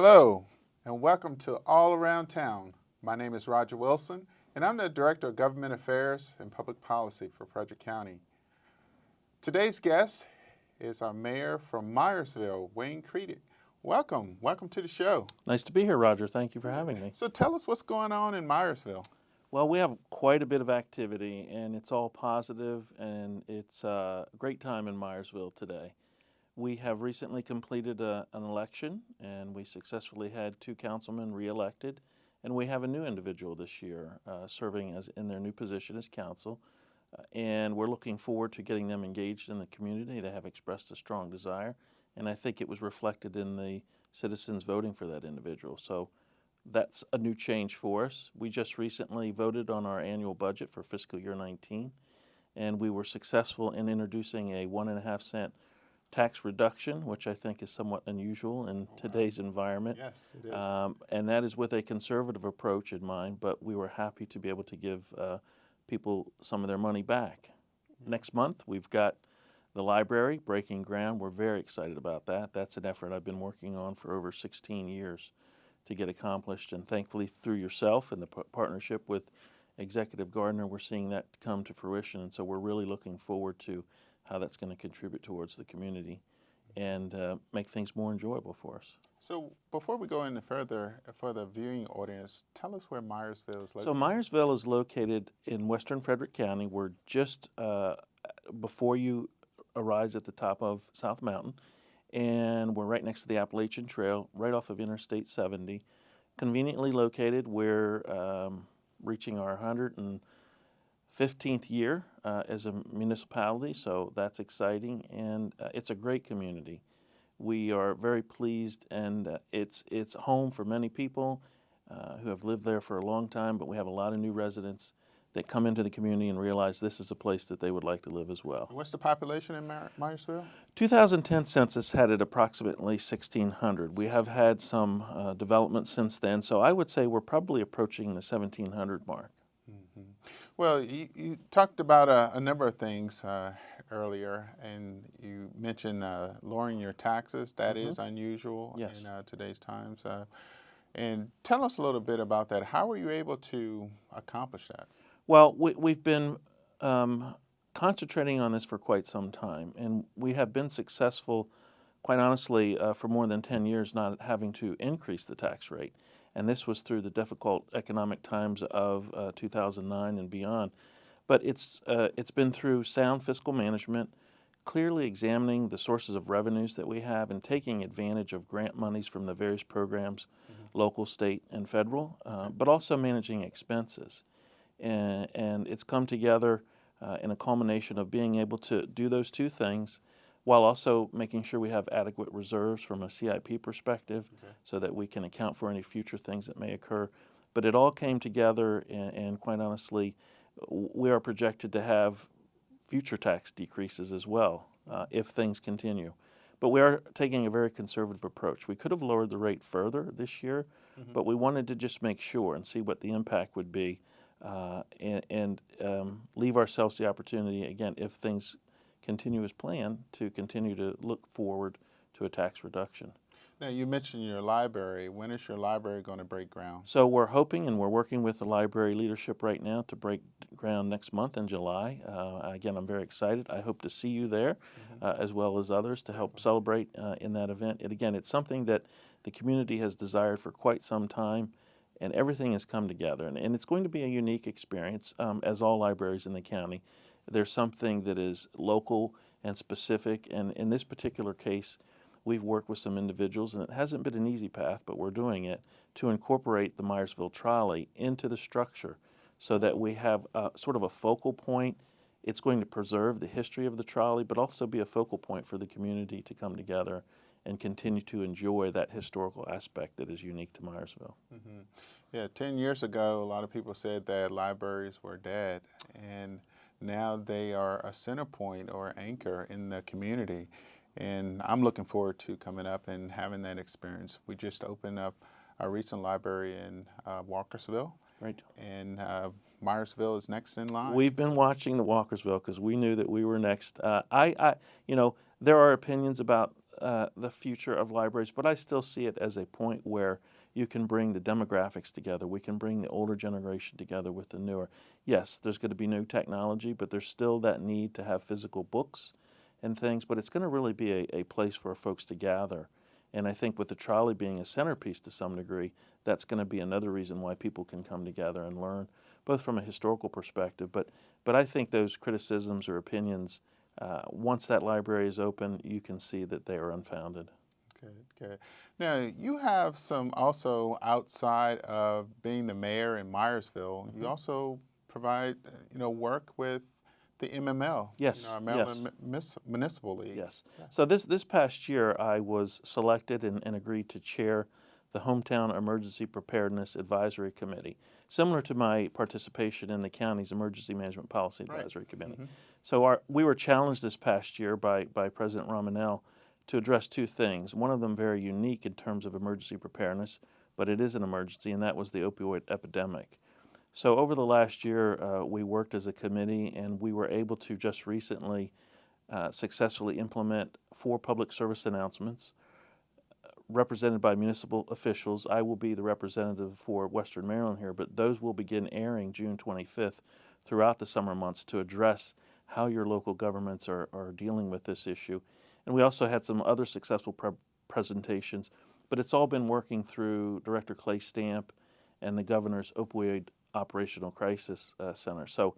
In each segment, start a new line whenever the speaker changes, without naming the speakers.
Hello, and welcome to All Around Town. My name is Roger Wilson, and I'm the Director of Government Affairs and Public Policy for Frederick County. Today's guest is our mayor from Myersville, Wayne Creedy. Welcome to the show.
Nice to be here, Roger. Thank you for having me.
So tell us what's going on in Myersville.
Well, we have quite a bit of activity, and it's all positive, and it's a great time in Myersville today. We have recently completed an election, and we successfully had 2 councilmen reelected, and we have a new individual this year serving as in their new position as council, and we're looking forward to getting them engaged in the community. They have expressed a strong desire, and I think it was reflected in the citizens voting for that individual. So that's a new change for us. We just recently voted on our annual budget for fiscal year 19, and we were successful in introducing a 1.5 cent tax reduction, which I think is somewhat unusual in today's environment.
Yes, it is.
And that is with a conservative approach in mind, but we were happy to be able to give people some of their money back. Next month, we've got the library breaking ground. We're very excited about that. That's an effort I've been working on for over 16 years to get accomplished, and thankfully through yourself and the partnership with Executive Gardner, we're seeing that come to fruition, and so we're really looking forward to how that's going to contribute towards the community and make things more enjoyable for us.
So before we go any further, for the viewing audience, tell us where Myersville is located.
So Myersville is located in western Frederick County. We're just before you arise at the top of South Mountain, and we're right next to the Appalachian Trail, right off of Interstate 70. Conveniently located. We're reaching our 115th year as a municipality, so that's exciting, and it's a great community. We are very pleased, and it's home for many people who have lived there for a long time, but we have a lot of new residents that come into the community and realize this is a place that they would like to live as well.
What's the population in Myersville?
2010 census had it approximately 1,600. We have had some development since then, so I would say we're probably approaching the 1,700 mark.
Mm-hmm. Well, you talked about a number of things earlier, and you mentioned lowering your taxes. That is unusual in today's times. And tell us a little bit about that. How were you able to accomplish that?
Well, we've been concentrating on this for quite some time, and we have been successful, quite honestly, for more than 10 years not having to increase the tax rate. And this was through the difficult economic times of 2009 and beyond. But it's been through sound fiscal management, clearly examining the sources of revenues that we have and taking advantage of grant monies from the various programs, local, state, and federal, but also managing expenses. And it's come together in a culmination of being able to do those 2 things while also making sure we have adequate reserves from a CIP perspective so that we can account for any future things that may occur. But it all came together, and quite honestly, we are projected to have future tax decreases as well if things continue. But we are taking a very conservative approach. We could have lowered the rate further this year, but we wanted to just make sure and see what the impact would be and leave ourselves the opportunity, again, if things continue as planned, to continue to look forward to a tax reduction.
Now, you mentioned your library. When is your library going to break ground?
So we're hoping, and we're working with the library leadership right now to break ground next month in July. Again, I'm very excited. I hope to see you there, as well as others, to help celebrate in that event. And again, it's something that the community has desired for quite some time, and everything has come together. And it's going to be a unique experience, as all libraries in the county. There's something that is local and specific, and in this particular case, we've worked with some individuals, and it hasn't been an easy path, but we're doing it, to incorporate the Myersville trolley into the structure so that we have sort of a focal point. It's going to preserve the history of the trolley, but also be a focal point for the community to come together and continue to enjoy that historical aspect that is unique to Myersville.
Yeah, 10 years ago, a lot of people said that libraries were dead, and now they are a center point or anchor in the community. And I'm looking forward to coming up and having that experience. We just opened up our recent library in Walkersville.
Right.
And Myersville is next in line.
We've been watching the Walkersville because we knew that we were next. You know, there are opinions about the future of libraries, but I still see it as a point where you can bring the demographics together. We can bring the older generation together with the newer. Yes, there's going to be new technology, but there's still that need to have physical books and things, but it's going to really be a place for folks to gather. And I think with the trolley being a centerpiece to some degree, that's going to be another reason why people can come together and learn, both from a historical perspective, but I think those criticisms or opinions, once that library is open, you can see that they are unfounded.
Good. Now, you have some also outside of being the mayor in Myersville, you also provide, work with the MML,
Yes,
our Maryland Municipal League.
Yes. So this past year, I was selected and agreed to chair the Hometown Emergency Preparedness Advisory Committee, similar to my participation in the county's Emergency Management Policy Advisory Committee. So we were challenged this past year by President Romanell to address two things. One of them very unique in terms of emergency preparedness, but it is an emergency, and that was the opioid epidemic. So over the last year, we worked as a committee, and we were able to just recently successfully implement 4 public service announcements represented by municipal officials. I will be the representative for Western Maryland here, but those will begin airing June 25th throughout the summer months to address how your local governments are dealing with this issue. And we also had some other successful presentations, but it's all been working through Director Clay Stamp and the governor's Opioid Operational Crisis Center. So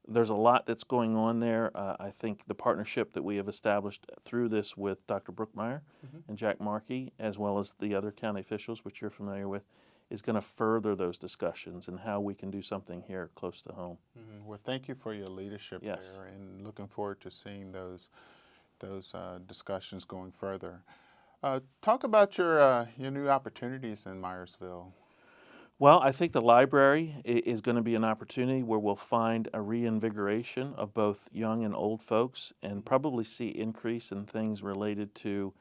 there's a lot that's going on there. I think the partnership that we have established through this with Dr. Brookmeyer and Jack Markey, as well as the other county officials, which you're familiar with, is going to further those discussions and how we can do something here close to home.
Well, thank you for your leadership there, and looking forward to seeing those discussions going further. Talk about your new opportunities in Myersville.
Well, I think the library is going to be an opportunity where we'll find a reinvigoration of both young and old folks, and probably see increase in things related to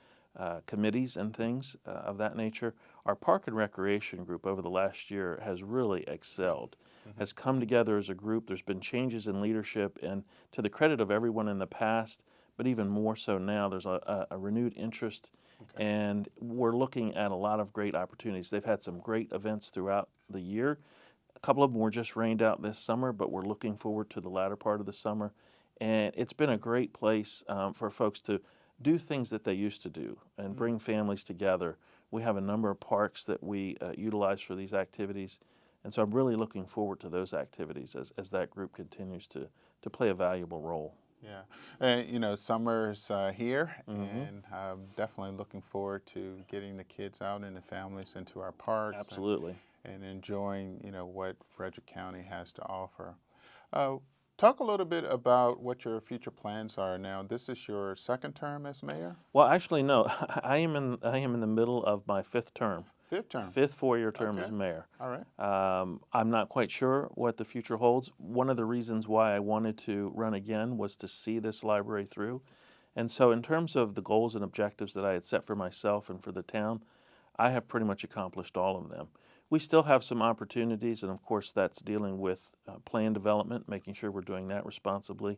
committees and things of that nature. Our Park and Recreation group over the last year has really excelled, has come together as a group. There's been changes in leadership, and to the credit of everyone in the past, but even more so now, there's a renewed interest. And we're looking at a lot of great opportunities. They've had some great events throughout the year. A couple of them were just rained out this summer, but we're looking forward to the latter part of the summer. And it's been a great place for folks to do things that they used to do and bring families together. We have a number of parks that we utilize for these activities. And so I'm really looking forward to those activities as that group continues to play a valuable role.
Yeah, summer's here, and I'm definitely looking forward to getting the kids out and the families into our parks.
Absolutely.
And enjoying, what Frederick County has to offer. Talk a little bit about what your future plans are now. This is your second term as mayor?
Well, actually, no. I am in the middle of my 5th term.
5th term.
5th 4-year term as mayor.
All right.
I'm not quite sure what the future holds. One of the reasons why I wanted to run again was to see this library through. And so in terms of the goals and objectives that I had set for myself and for the town, I have pretty much accomplished all of them. We still have some opportunities, and of course that's dealing with plan development, making sure we're doing that responsibly.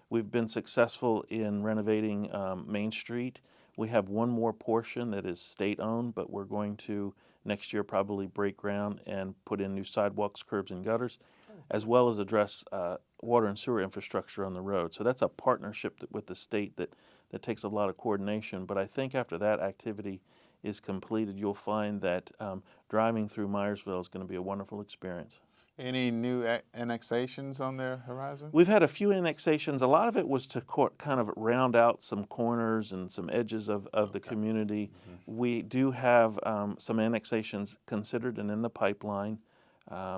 We've been successful in renovating Main Street. We have one more portion that is state-owned, but we're going to next year probably break ground and put in new sidewalks, curbs, and gutters, as well as address water and sewer infrastructure on the road. So that's a partnership with the state that takes a lot of coordination. But I think after that activity is completed, you'll find that driving through Myersville is going to be a wonderful experience.
Any new annexations on the horizon?
We've had a few annexations. A lot of it was to kind of round out some corners and some edges of the community. We do have some annexations considered and in the pipeline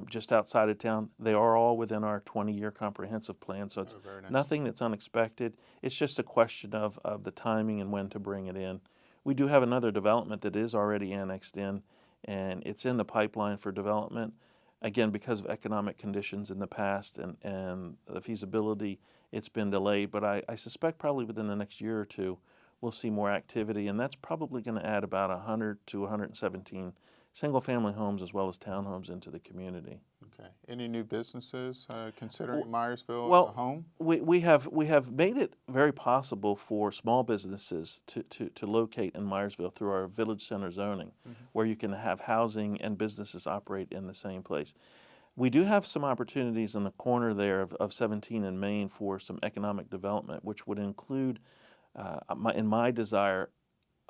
just outside of town. They are all within our 20-year comprehensive plan, so it's nothing that's unexpected. It's just a question of the timing and when to bring it in. We do have another development that is already annexed in, and it's in the pipeline for development. Again, because of economic conditions in the past and the feasibility, it's been delayed. But I suspect probably within the next year or two, we'll see more activity, and that's probably going to add about 100 to 117 single-family homes as well as townhomes into the community.
Okay. Any new businesses considering Myersville as a
Well,
home?
we have made it very possible for small businesses to locate in Myersville through our village center zoning, where you can have housing and businesses operate in the same place. We do have some opportunities in the corner there of 17 and Main for some economic development, which would include, in my desire,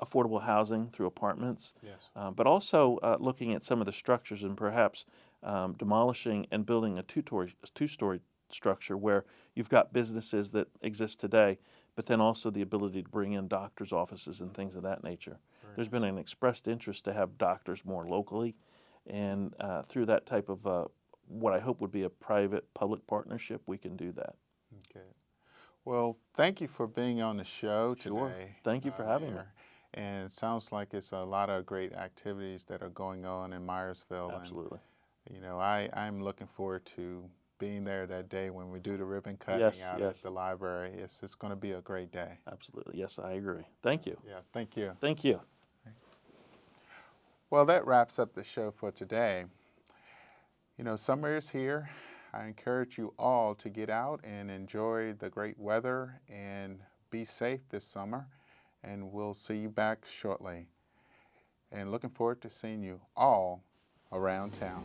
affordable housing through apartments,
Yes.
but also looking at some of the structures and perhaps demolishing and building a two-story structure where you've got businesses that exist today, but then also the ability to bring in doctors' offices and things of that nature. There's been an expressed interest to have doctors more locally, and through that type of what I hope would be a private-public partnership, we can do that.
Okay. Well, thank you for being on the show today.
Sure. Thank you for having me.
Mayor. And it sounds like it's a lot of great activities that are going on in Myersville.
Absolutely.
And, you know, I'm looking forward to being there that day when we do the ribbon cutting out
Yes.
at the library. It's going to be a great day.
Absolutely. Yes, I agree. Thank you.
Yeah, thank you.
Thank you.
Well, that wraps up the show for today. You know, summer is here. I encourage you all to get out and enjoy the great weather and be safe this summer. And we'll see you back shortly. And looking forward to seeing you all around town.